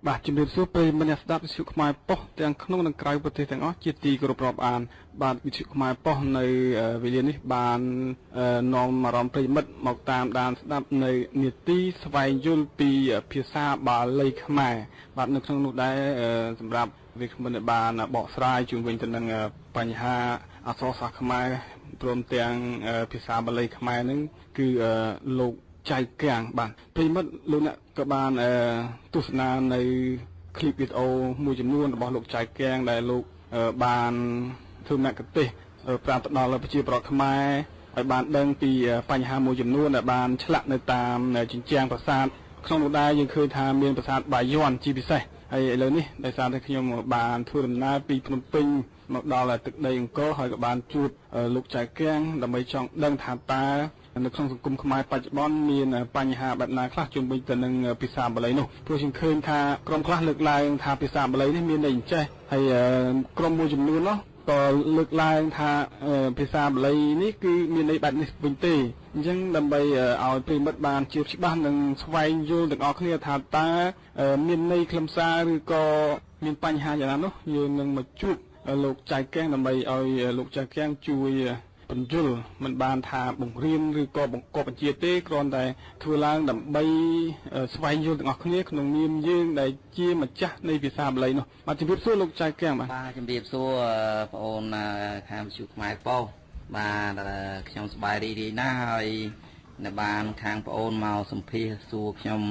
បាទជំរាបសួរប្រិយមិត្តអ្នកស្ដាប់វិទ្យុខ្មែរប៉ុស្តិ៍ទាំងក្នុងនិងក្រៅប្រទេសទាំងអស់ជាទីគោរពរាប់អានបាទវិទ្យុខ្មែរប៉ុស្តិ៍នៅវេលានេះបាននាំអារម្មណ៍ប្រិយមិត្តមកតាមដានស្ដាប់នៅនីតិស្វែងយល់ពីភាសាបាលីខ្មែរបាទនៅក្នុងនោះដែរសម្រាប់វាគ្មិនបានបកស្រាយជុំវិញទៅនឹងបញ្ហាអក្សរសាស្ត្រខ្មែរព្រមទាំងភាសាបាលីខ្មែរនឹងគឺលោកចៃកាំងបាទប្រិមិត្តលោកអ្នកក៏បានទស្សនានៅคลิปវីដេអូមួយចំនួនរបស់លោកចៃកាំងដែលលោកបានធ្វើមគ្គុទ្ទេសក៍ប្រាប់ទៅដល់ប្រជាពលរដ្ឋខ្មែរឲ្យបានដឹងពីបញ្ហាមួយចំនួនដែលបានឆ្លាក់នៅតាមជញ្ជាំងប្រាសាទក្នុងនោះដែរយើងឃើញថាមានប្រាសាទបាយ័នជាពិសេសហើយឥឡូវនេះដោយសារតែខ្ញុំបានធ្វើដំណើរពីភ្នំពេញមកដល់ទឹកដីអង្គរហើយក៏បានជួបលោកចៃកាំងដើម្បីចង់ដឹងថាតើនៅក្នុងសង្គមខ្មែរបច្ចុប្បន្នមានបញ្ហាបែបណាខ្លះជុំវិញទៅនឹងភាសាបាលីនោះព្រោះខ្ញុំឃើញថាក្រុមខ្លះលើកឡើងថាភាសាបាលីនេះមានន័យអញ្ចេះហើយក្រុមមួយចំនួននោះក៏លើកឡើងថាភាសាបាលីនេះគឺមានន័យបែបនេះវិញទេអញ្ចឹងដើម្បីឲ្យប្រិមិត្តបានជាច្បាស់និងស្វែងយល់ទាំងអស់គ្នាថាតើមានន័យខ្លឹមសារឬក៏មានបញ្ហាយ៉ាងណានោះយើងនឹងមកជួបលោកចៃកាំងដើម្បីឲ្យលោកចៃកាំងជួយបញ្យលមិនបានថាបង្រៀនឬក៏បង្កប់បញ្ជាទេគ្រាន់តែធ្វើឡើងដើម្បីស្វែងយល់ទាំងអស់គ្នាក្នុងនាមយើងដែលជាម្ចាស់នៃភាសាបាលីនោះបាទជំរាបសួរលោកចៃកាំងបាទជំរាបសួរបងអូនខាងវិទ្យុខ្មែរប៉ុស្តិ៍បាទខ្ញុំសប្បាយរីករាយណាស់ហើយនៅបានខាងបងអូនមកសម្ភាសសួរខ្ញុំ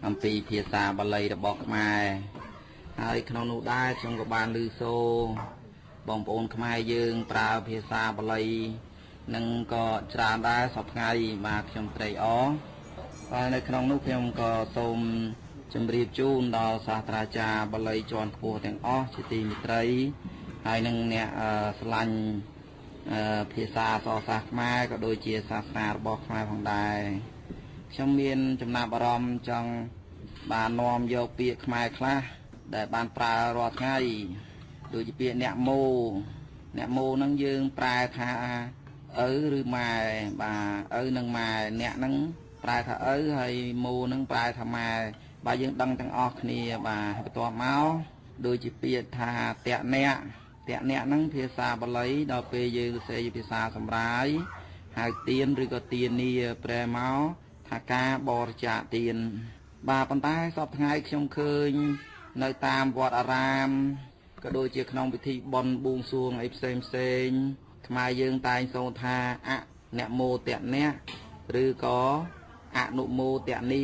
អំពីភាសាបាលីរបស់ខ្មែរហើយក្នុងនោះដែរខ្ញុំក៏បានឮសូរបងប្អូនខ្មែរយើងប្រើភាសាបាលីនឹងក៏ច្រើនដែរសប្តាហ៍បាទខ្ញុំត្រេកអរហើយនៅក្នុងនោះខ្ញុំក៏សូមជម្រាបជូនដល់សាស្ត្រាចារ្យបាលីជាន់ខ្ពស់ទាំងអស់ជាទីមេត្រីហើយនឹងអ្នកស្រឡាញ់ភាសាអក្សរសាស្ត្រខ្មែរក៏ដូចជាសាសនារបស់ខ្មែរផងដែរខ្ញុំមានចំណាប់អារម្មណ៍ចង់បាននាំយកពាក្យខ្មែរខ្លះដែលបានប្រើរាល់ថ្ងៃដូចជាពាក្យអ្នកម៉ូហ្នឹងយើងប្រែថាឪឬម៉ែបាទឪនិងម៉ែអ្នកហ្នឹងប្រែថាឪហើយម៉ូហ្នឹងប្រែថាម៉ែបាទយើងដឹងទាំងអស់គ្នាបាទបន្ទាប់មកដូចជាពាក្យថាតាក់អ្នកហ្នឹងភាសាបាលីដល់ពេលយើងសរសេរភាសាសម្រាយហៅទានឬក៏ទានាប្រែមកថាការបរិច្ចាគទានបាទប៉ុន្តែសពថ្ងៃខ្ញុំឃើញនៅតាមវត្តអារាមក៏ដូចជាក្នុងពិធីបុណ្យបួងសួងអីផ្សេងខ្មែរយើងតែងសូត្រថាអអ្នកមោទអ្នកឬក៏អនុមោទនា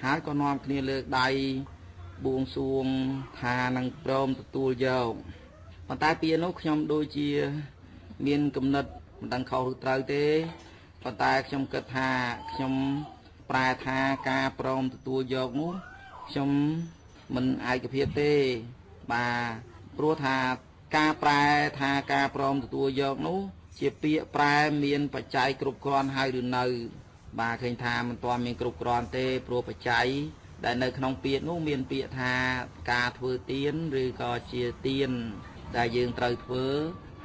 ហើយក៏នាំគ្នាលើកដៃបួងសួងថានឹងព្រមទទួលយកប៉ុន្តែពាក្យនោះខ្ញុំដូចជាមានគំនិតមិនដឹងខុសឬត្រូវទេប៉ុន្តែខ្ញុំគិតថាខ្ញុំប្រែថាការព្រមទទួលយកនោះខ្ញុំមិនឯកភាពទេបាទព្រោះថាការប្រែថាការព្រមទទួលយកនោះជាពាក្យប្រែមានបច្ច័យគ្រប់គ្រាន់ហើយឬនៅបាទឃើញថាមិនទាន់មានគ្រប់គ្រាន់ទេព្រោះបច្ច័យដែលនៅក្នុងពាក្យនោះមានពាក្យថាការធ្វើទានឬក៏ជាទានដែលយើងត្រូវធ្វើ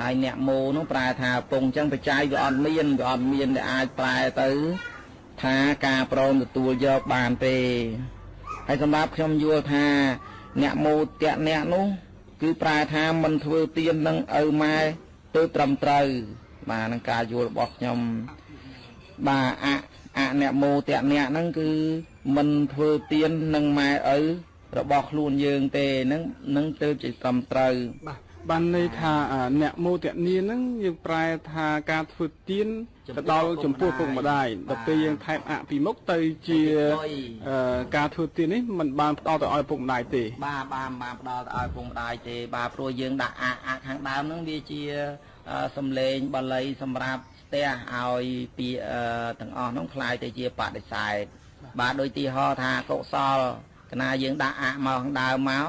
ហើយអ្នកម៉ូនោះប្រែថាពងអញ្ចឹងបច្ច័យវាអត់មានដែលអាចប្រែទៅថាការព្រមទទួលយកបានទេហើយសម្រាប់ខ្ញុំយល់ថាអ្នកមោទអ្នកនោះគឺប្រែថាមិនធ្វើទាននឹងឪម៉ែទៅត្រឹមត្រូវបាទនឹងការយល់របស់ខ្ញុំបាទអអ្នកមោទអ្នកហ្នឹងគឺមិនធ្វើទាននឹងម៉ែឪរបស់ខ្លួនយើងទេនឹងទៅជាត្រឹមត្រូវបានន័យថាអ្នកមោទនាហ្នឹងយើងប្រែថាការធ្វើទានទៅដល់ចំពោះពុកម្ដាយដល់ពេលយើងថែមអពីមុខទៅជាការធ្វើទាននេះมันបានផ្ដល់ទៅឲ្យពុកម្ដាយទេបាទផ្ដល់ទៅឲ្យពុកម្ដាយទេបាទព្រោះយើងដាក់អខាងដើមហ្នឹងវាជាសំឡេងបាលីសម្រាប់ស្ទះឲ្យពាក្យទាំងអស់ហ្នឹងคล้ายទៅជាបដិសេធបាទដោយទីហោថាកុសលកណាយើងដាក់មកខាងដើមមក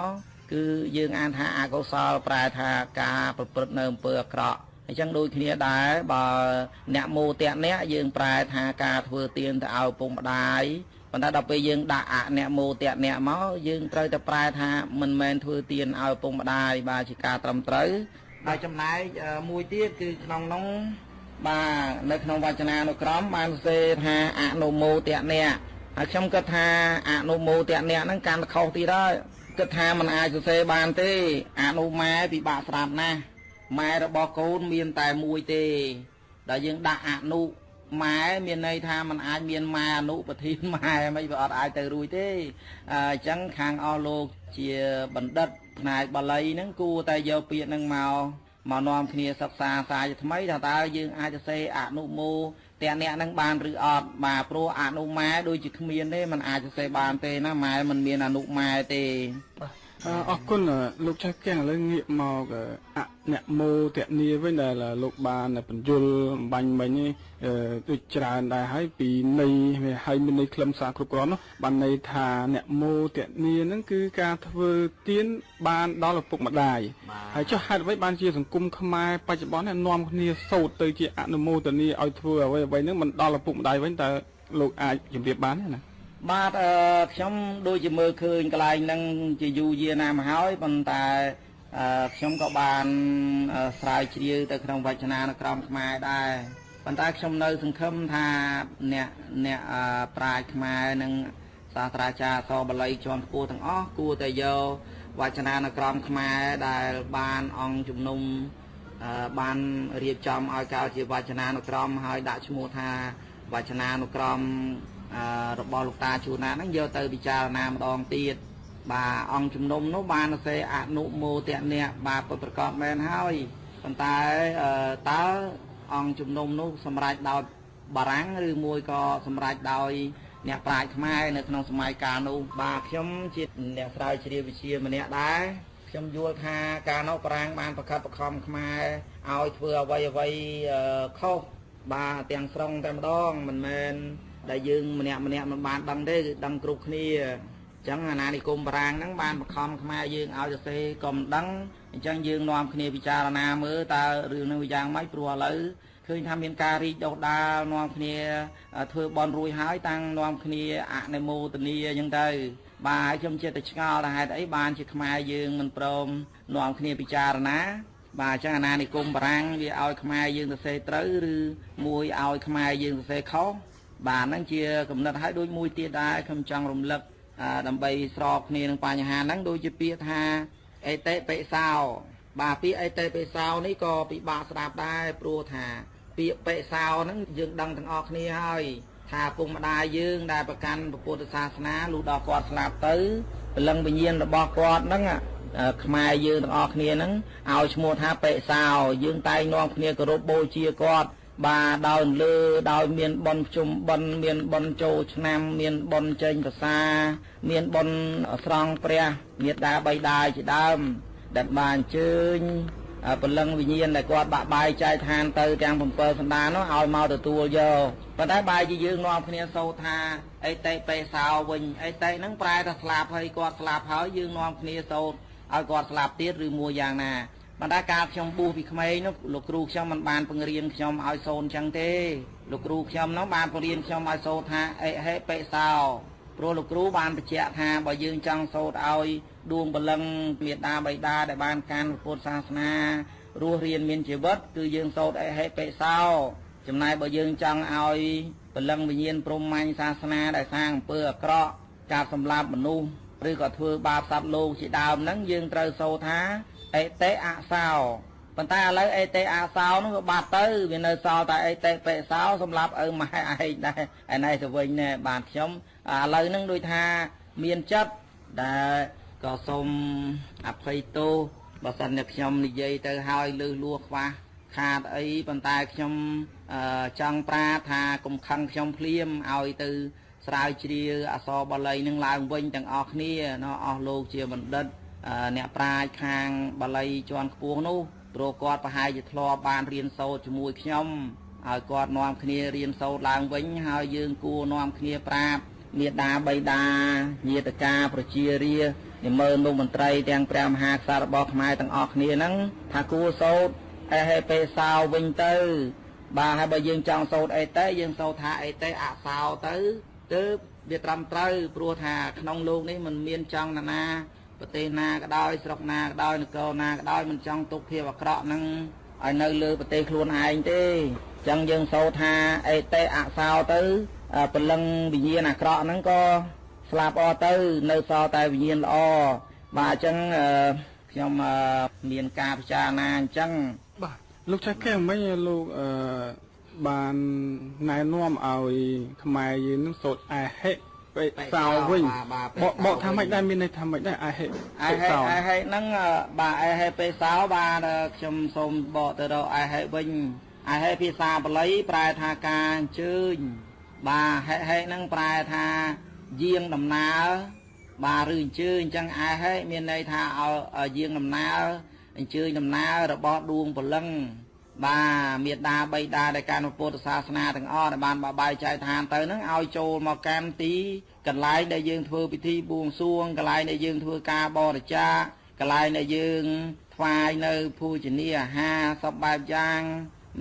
គឺយើងអានថាអកុសលប្រែថាការប្រព្រឹត្តនៅអំពើអាក្រក់អញ្ចឹងដូចគ្នាដែរបើអ្នកមោទអ្នកយើងប្រែថាការធ្វើទានទៅឲ្យពុកម្ដាយប៉ុន្តែដល់ពេលយើងដាក់អ្នកមោទអ្នកមកយើងត្រូវតែប្រែថាមិនមែនធ្វើទានឲ្យពុកម្ដាយបាទជាការត្រឹមត្រូវហើយចំណែកមួយទៀតគឺក្នុងនោះបាទនៅក្នុងវចនានុក្រមបានសរសេរថាអនុមោទអ្នក ហើយខ្ញុំគិតថាអនុមោទៈអ្នកហ្នឹងកាន់តែខុសទៀតហើយគិតថាมันអាចសរសេរបានទេអនុម៉ែពិបាកស្ដាប់ណាស់ម៉ែរបស់កូនមានតែមួយទេដែលយើងដាក់អនុម៉ែមានន័យថាมันអាចមានម៉ែអនុប្រធានម៉ែមិនវាអត់អាចទៅរួចទេអញ្ចឹងខាងអស់លោកជាបណ្ឌិតផ្នែកបាលីហ្នឹងគួរតែយកពាក្យហ្នឹងមកនាំគ្នាសិក្សាសាជាថ្មីថាតើយើងអាចសរសេរអនុមោតែអ្នកហ្នឹងបានឬអត់បាទព្រោះអនុម៉ែដូចជាគ្មានទេมันអាចសរសេរបានទេណាម៉ែมันមានអនុម៉ែទេអរគុណលោកចាស់កៀងឥឡូវងាកមកអ្នកមោទនីវិញដែលលោកបានបញ្យលអំបញ្ញមិញដូចច្រើនដែរហើយពីន័យហើយមានន័យខ្លឹមសារគ្រប់គ្រាន់នោះបានន័យថាអ្នកមោទនីហ្នឹងគឺការធ្វើទានបានដល់ឪពុកម្ដាយហើយចុះហេតុអ្វីបានជាសង្គមខ្មែរបច្ចុប្បន្ននាំគ្នាសូត្រទៅជាអនុមោទនីឲ្យធ្វើអ្វីហ្នឹងមិនដល់ឪពុកម្ដាយវិញតើលោកអាចជម្រាបបានទេណាបាទខ្ញុំដូចជាមើលឃើញកន្លែងហ្នឹងជាយូរយារណាស់មកហើយប៉ុន្តែខ្ញុំក៏បានស្រាវជ្រាវទៅក្នុងវចនានុក្រមខ្មែរដែរប៉ុន្តែខ្ញុំនៅសង្ឃឹមថាអ្នកប្រាជ្ញខ្មែរនិងសាស្ត្រាចារ្យអក្សរបាលីជាន់ខ្ពស់ទាំងអស់គួរតែយកវចនានុក្រមខ្មែរដែលបានអង្គជំនុំបានរៀបចំឲ្យកើតជាវចនានុក្រមហើយដាក់ឈ្មោះថាវចនានុក្រមរបស់លោកតាជួនណាហ្នឹងយកទៅពិចារណាម្ដងទៀតបាទអង្គជំនុំនោះបានសរសេរអនុមោទនៈបាទពិតប្រកបមែនហើយប៉ុន្តែតើអង្គជំនុំនោះសម្រេចដោយបារាំងឬមួយក៏សម្រេចដោយអ្នកប្រាជ្ញខ្មែរនៅក្នុងសម័យកាលនោះបាទខ្ញុំជាអ្នកស្រាវជ្រាវវិទ្យាម្នាក់ដែរខ្ញុំយល់ថាកាលនោះបារាំងបានប្រកាសបង្ខំខ្មែរឲ្យធ្វើអ្វីខុសបាទទាំងស្រុងតែម្ដងមិនមែនដែលយើងម្នាក់មិនបានដឹងទេគឺដឹងគ្រប់គ្នាអញ្ចឹងអាណានិគមបារាំងហ្នឹងបានបង្ខំខ្មែរយើងឲ្យសរសេរក៏មិនដឹងអញ្ចឹងយើងនាំគ្នាពិចារណាមើលតើរឿងនោះយ៉ាងម៉េចព្រោះឥឡូវឃើញថាមានការរីកដុះដាលនាំគ្នាធ្វើបន់រួចហើយតាំងនាំគ្នាអនុមោទនីអញ្ចឹងទៅបាទខ្ញុំចិត្តតែឆ្ងល់ថាហេតុអីបានជាខ្មែរយើងមិនព្រមនាំគ្នាពិចារណាបាទអញ្ចឹងអាណានិគមបារាំងវាឲ្យខ្មែរយើងសរសេរត្រូវឬមួយឲ្យខ្មែរយើងសរសេរខុសបាទហ្នឹងជាកំណត់ឲ្យដូចមួយទៀតដែរខ្ញុំចង់រំលឹកដើម្បីស្របគ្នានឹងបញ្ហាហ្នឹងដូចជាពាក្យថាអេតេបិសោបាទពាក្យអេតេបិសោនេះក៏ពិបាកស្ដាប់ដែរព្រោះថាពាក្យបិសោហ្នឹងយើងដឹងទាំងអស់គ្នាហើយថាពុកម្ដាយយើងដែលប្រកាន់ពុទ្ធសាសនាលុះដល់គាត់ស្លាប់ទៅព្រលឹងវិញ្ញាណរបស់គាត់ហ្នឹងខ្មែរយើងទាំងអស់គ្នាហ្នឹងឲ្យឈ្មោះថាបិសោយើងតែងនាំគ្នាគោរពបូជាគាត់បាទដោយលើដោយមានបន់ជុំបន់មានបន់ចូលឆ្នាំមានបន់ចេញភាសាមានបន់ស្រង់ព្រះមេត្តាបិតាជាដើមដែលបានអញ្ជើញព្រលឹងវិញ្ញាណដែលគាត់បាក់បាយចែកឋានទៅទាំង7សន្តាននោះឲ្យមកទទួលយកប៉ុន្តែបែរជាយើងនាំគ្នាសូត្រថាអេតេបេសោវិញអេតេហ្នឹងប្រែថាស្លាប់ហើយគាត់ស្លាប់ហើយយើងនាំគ្នាសូត្រឲ្យគាត់ស្លាប់ទៀតឬមួយយ៉ាងណាបណ្ដាការខ្ញុំបួសពីក្មេងនោះលោកគ្រូខ្ញុំមិនបានបង្រៀនខ្ញុំឲ្យសូត្រចឹងទេលោកគ្រូខ្ញុំនោះបានបង្រៀនខ្ញុំឲ្យសូត្រថាអេហេបេសោព្រោះលោកគ្រូបានបញ្ជាក់ថាបើយើងចង់សូត្រឲ្យដួងបលឹងមេត្តាបិតាដែលបានកាន់ពុទ្ធសាសនារស់រៀនមានជីវិតគឺយើងសូត្រអេហេបេសោចំណែកបើយើងចង់ឲ្យបលឹងវិញ្ញាណព្រហ្មញ្ញសាសនាដែលសាងអំពើអាក្រក់ការសម្លាប់មនុស្សឬក៏ធ្វើបាបសត្វលោកជាដើមហ្នឹងយើងត្រូវសូត្រថាអេតេអសោប៉ុន្តែឥឡូវអេតេអសោនោះវាបាត់ទៅវានៅសល់តែអេតេបិសោសម្រាប់ឪម៉ែឯងដែរឯនេះទៅវិញណែបាទខ្ញុំឥឡូវហ្នឹងដូចថាមានចិត្តដែលក៏សូមអភ័យទោសបើសិនជាខ្ញុំនិយាយទៅហើយលឺលួខ្វះខាតអីប៉ុន្តែខ្ញុំចង់ប្រាថាកុំខឹងខ្ញុំភ្លាមឲ្យទៅស្រាវជ្រាវអក្សរបាលីនឹងឡើងវិញទាំងអស់គ្នាអស់លោកជាបណ្ឌិតអ្នកប្រាជ្ញខាងបាលីជាន់ខ្ពស់នោះព្រោះគាត់ប្រហែលជាធ្លាប់បានរៀនសូត្រជាមួយខ្ញុំឲ្យគាត់នាំគ្នារៀនសូត្រឡើងវិញហើយយើងគួរនាំគ្នាប្រាប់មេដាបៃតាញាតិកាប្រជារាស្ត្រនិមឺនលោកមន្ត្រីទាំងព្រះមហាក្សត្ររបស់ខ្មែរទាំងអស់គ្នាហ្នឹងថាគួរសូត្រអេហេបេសោវិញទៅបាទហើយបើយើងចង់សូត្រអេតេយើងសូត្រថាអេតេអសោទៅទើបវាត្រឹមត្រូវព្រោះថាក្នុងលោកនេះมันមានចង់ណាប្រទេសណាក៏ដោយស្រុកណាក៏ដោយនគរណាក៏ដោយមិនចង់ទុកភាពអាក្រក់ហ្នឹងឲ្យនៅលើប្រទេសខ្លួនឯងទេអញ្ចឹងយើងសូត្រថាអេតេអសោទៅ ព្រលឹងវិញ្ញាណអាក្រក់ហ្នឹងក៏ស្លាប់អស់ទៅនៅសល់តែវិញ្ញាណល្អបាទអញ្ចឹងខ្ញុំមានការពិចារណាអញ្ចឹងបាទលោកចៅកែមិនលោកបានណែនាំឲ្យខ្មែរយើងនឹងសូត្រអហិបិសោវិញបកថាម៉េចដែរមានន័យថាម៉េចដែរអហិហ្នឹងបាទអហិបិសោបាទខ្ញុំសូមបកទៅរកអហិវិញអហិភាសាបាលីប្រែថាការអញ្ជើញបាទហិហ្នឹងប្រែថាយាងដំណើរបាទឬអញ្ជើញអញ្ចឹងអហិមានន័យថាឲ្យយាងដំណើរអញ្ជើញដំណើររបស់ដួងព្រលឹងបាទមេដាបៃតាដែលការពុទ្ធសាសនាទាំងអស់ដែលបានបបាយចែកឋានទៅហ្នឹងឲ្យចូលមកកាន់ទីកន្លែងដែលយើងធ្វើពិធីបួងសួងកន្លែងដែលយើងធ្វើការបរិច្ចាគកន្លែងដែលយើងថ្វាយនៅភោជនីអាហារសពបែបយ៉ាង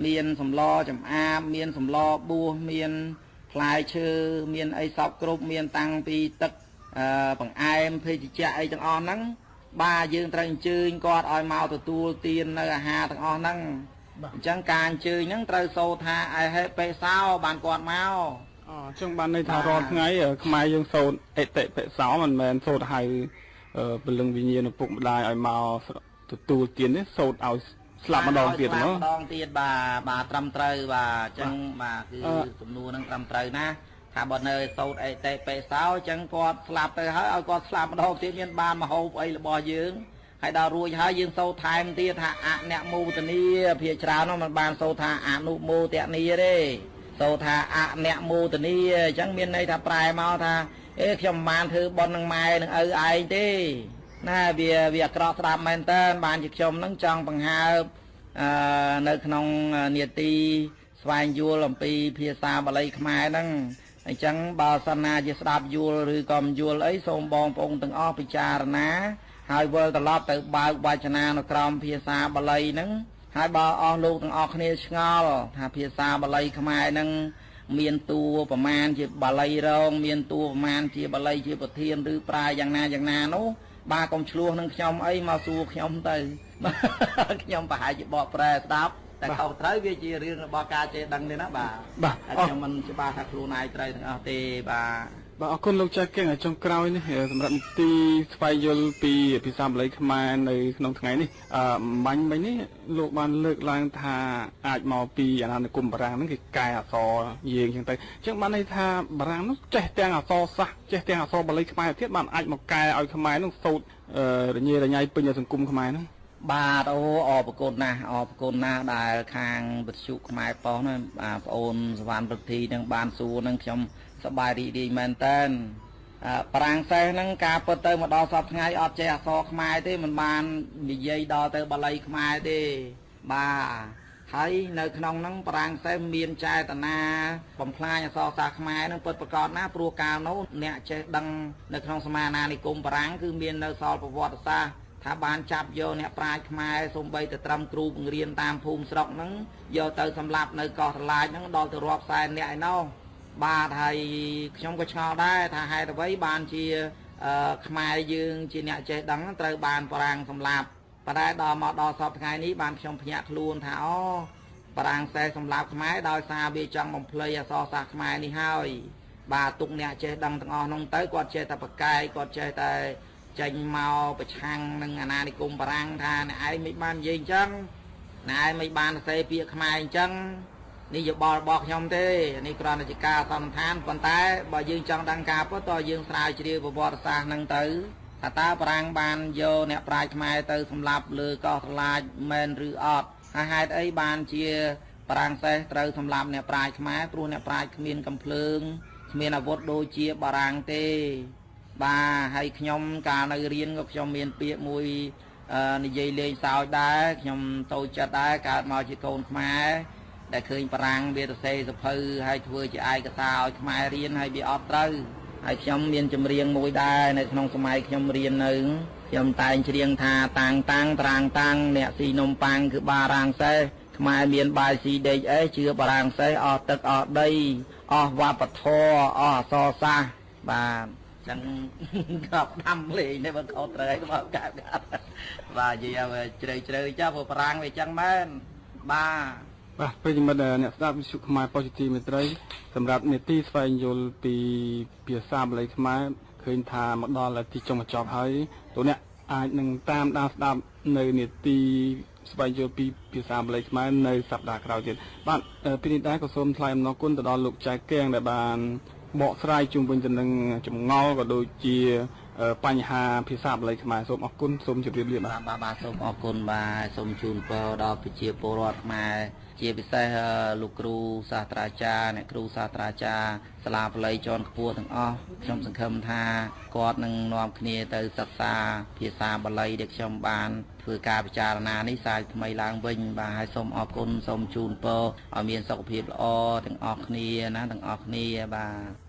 មានសម្លចំអាបមានសម្លបួសមានផ្លែឈើមានអីសពគ្រប់មានតាំងពីទឹកបង្អែមភេសជ្ជៈអីទាំងអស់ហ្នឹងបាទយើងត្រូវអញ្ជើញគាត់ឲ្យមកទទួលទាននៅអាហារទាំងអស់ហ្នឹងអញ្ចឹងការអញ្ជើញហ្នឹងត្រូវសូត្រថាអហិបិសោបានគាត់មកអញ្ចឹងបានន័យថារាល់ថ្ងៃខ្មែរយើងសូត្រអតិបិសោមិនមែនសូត្រហៅពលឹងវិញ្ញាណពុកម្ដាយឲ្យមកទទួលទាននេះសូត្រឲ្យស្លាប់ម្ដងទៀតហ្នឹងម្ដងទៀតបាទត្រឹមត្រូវបាទអញ្ចឹងបាទគឺសំណួរហ្នឹងត្រឹមត្រូវណាថាបើនៅសូត្រអតិបិសោអញ្ចឹងគាត់ស្លាប់ទៅហើយឲ្យគាត់ស្លាប់ម្ដងទៀតមានបានមហូបអីរបស់យើងហើយដល់រួចហើយយើងសូត្រថែមទៀតថាអអ្នកមោទនីភាច្រើននោះมันបានសូត្រថាអនុមោទនីទេសូត្រថាអអ្នកមោទនីអញ្ចឹងមានន័យថាប្រែមកថាខ្ញុំមិនបានធ្វើបុណ្យនឹងម៉ែនឹងឪឯងទេណាវាអាក្រក់ស្ដាប់មែនតើបានជាខ្ញុំនឹងចង់បង្ហើបនៅក្នុងនេតិស្វែងយល់អំពីភាសាបាលីខ្មែរហ្នឹងអញ្ចឹងបើសិនណាជាស្ដាប់យល់ឬក៏មិនយល់អីសូមបងប្អូនទាំងអស់ពិចារណាហើយវិលត្រឡប់ទៅបើកវចនានុក្រមភាសាបាលីហ្នឹងហើយបើអស់លោកទាំងអស់គ្នាឆ្ងល់ថាភាសាបាលីខ្មែរហ្នឹងមានតួប្រមាណជាបាលីរងមានតួប្រមាណជាបាលីជាប្រធានឬប្រាយ៉ាងណានោះបាទកុំឆ្លោះនឹងខ្ញុំអីមកសួរខ្ញុំទៅខ្ញុំប្រហែលជាបកប្រែស្ដាប់តែខុសត្រូវវាជារឿងរបស់ការចេះដឹងទេណាបាទខ្ញុំមិនច្បាស់ថាខ្លួនឯងត្រូវទាំងអស់ទេបាទអរគុណលោកចៅកែងចុងក្រោយនេះសម្រាប់នីតិស្វែងយល់ពីភាសាបាលីខ្មែរនៅក្នុងថ្ងៃនេះបាញ់មិញនេះលោកបានលើកឡើងថាអាចមកពីអាណានិគមបារាំងហ្នឹងគេកែអក្សរយើងចឹងទៅអញ្ចឹងបានន័យថាបារាំងនោះចេះទាំងអក្សរសាស្ត្រចេះទាំងអក្សរបាលីខ្មែរទៀតបានអាចមកកែឲ្យខ្មែរនោះសូត្ររញ៉េរញ៉ៃពេញសង្គមខ្មែរហ្នឹងបាទអរប្រគុណណាស់ដែលខាងវិទ្យុខ្មែរប៉ុស្តិ៍ហ្នឹងបងប្អូនសវណ្ណប្រធីនឹងបានសួរនឹងខ្ញុំសប្បាយរីករាយមែនតើប្រាំងសេះហ្នឹងការពិតទៅមកដល់សប្តាហ៍ថ្ងៃអត់ចេះអក្សរខ្មែរទេមិនបាននិយាយដល់ទៅបាលីខ្មែរទេបាទហើយនៅក្នុងហ្នឹងប្រាំងសេះមានចេតនាបំផ្លាញអក្សរសាស្ត្រខ្មែរហ្នឹងពិតប្រាកដណាព្រោះកាលនោះអ្នកចេះដឹងនៅក្នុងសមាណានិគមបារាំងគឺមាននៅសល់ប្រវត្តិសាស្ត្រថាបានចាប់យកអ្នកប្រាជ្ញខ្មែរសូម្បីតែត្រឹមគ្រូបង្រៀនតាមភូមិស្រុកហ្នឹងយកទៅសម្លាប់នៅកោះត្រឡាចហ្នឹងដល់ទៅរាប់សែនអ្នកឯណោះបាទហើយខ្ញុំក៏ឆ្ងល់ដែរថាហេតុអ្វីបានជាខ្មែរយើងជាអ្នកចេះដឹងត្រូវបានបារាំងសម្លាប់ប៉ុន្តែដល់សពថ្ងៃនេះបានខ្ញុំភ្ញាក់ខ្លួនថាបារាំងសេះសម្លាប់ខ្មែរដោយសារវាចង់បំភ្លៃអក្សរសាស្ត្រខ្មែរនេះហើយបាទទុកអ្នកចេះដឹងទាំងអស់នោះទៅគាត់ចេះតែប្រកែកគាត់ចេះតែចេញមកប្រឆាំងនឹងអាណានិគមបារាំងថាអ្នកឯងមិនបាននិយាយអញ្ចឹងអ្នកឯងមិនបានសរសេរពាក្យខ្មែរអញ្ចឹងនេះយោបល់របស់ខ្ញុំទេនេះគ្រាន់តែជាការសន្និដ្ឋានប៉ុន្តែបើយើងចង់ដឹងការពិតតើយើងស្រាវជ្រាវប្រវត្តិសាស្ត្រហ្នឹងទៅថាតើបារាំងបានយកអ្នកប្រាជ្ញខ្មែរទៅសម្លាប់លើកោះត្រឡាចមែនឬអត់ហើយហេតុអីបានជាបារាំងសេះត្រូវសម្លាប់អ្នកប្រាជ្ញខ្មែរព្រោះអ្នកប្រាជ្ញគ្មានកំភ្លើងគ្មានអាវុធដូចជាបារាំងទេបាទហើយខ្ញុំកាលនៅរៀនក៏ខ្ញុំមានពាក្យមួយនិយាយលេងសើចដែរខ្ញុំតូចចិត្តដែរកើតមកជាកូនខ្មែរដែលឃើញបារាំងវាទៅសេសភៅហើយធ្វើជាឯកសារឲ្យខ្មែររៀនហើយវាអត់ត្រូវហើយខ្ញុំមានចម្រៀងមួយដែរនៅក្នុងសម័យខ្ញុំរៀននៅខ្ញុំតែងច្រៀងថាតាំងតាំងត្រាងតាំងអ្នកស៊ីនំប៉័ងគឺបារាំងសេះខ្មែរមានបាយស៊ីដេកអីជឿបារាំងសេះអស់ទឹកអស់ដីអស់វប្បធម៌អស់អក្សរសាស្ត្របាទចឹងក៏ដាំលេងនេះបើខុសត្រូវឲ្យមកកើតបាទនិយាយឲ្យជ្រៅចាស់ព្រោះបារាំងវាចឹងមែនបាទ បាទពេលយមិត្តអ្នកស្ដាប់វិទ្យុខ្មែរប៉ុស្តិ៍ទីមេត្រីសម្រាប់នេតិស្វែងយល់ពីភាសាបាលីខ្មែរឃើញថាមកដល់ទីចុងបញ្ចប់ហើយលោកអ្នកអាចនឹងតាមដានស្ដាប់នៅនេតិស្វែងយល់ពីភាសាបាលីខ្មែរនៅសប្ដាហ៍ក្រោយទៀតបាទពេលនេះដែរក៏សូមថ្លែងអំណរគុណទៅដល់លោកចៅកៀងដែលបានបកស្រាយជុំវិញទៅនឹងចម្ងល់ក៏ដូចជាបញ្ហាភាសាបាលីខ្មែរសូមអរគុណសូមជម្រាបលាបាទសូមអរគុណបាទសូមជូនពរដល់ប្រជាពលរដ្ឋខ្មែរជាពិសេសលោកគ្រូសាស្ត្រាចារ្យអ្នកគ្រូសាស្ត្រាចារ្យសាលាបាលីជាន់ខ្ពស់ទាំងអស់ខ្ញុំសង្ឃឹមថាគាត់នឹងនាំគ្នាទៅសិក្សាភាសាបាលីដែលខ្ញុំបានធ្វើការពិចារណានេះសាយថ្មីឡើងវិញបាទហើយសូមអរគុណសូមជូនពរឲ្យមានសុខភាពល្អទាំងអស់គ្នាណាទាំងអស់គ្នាបាទ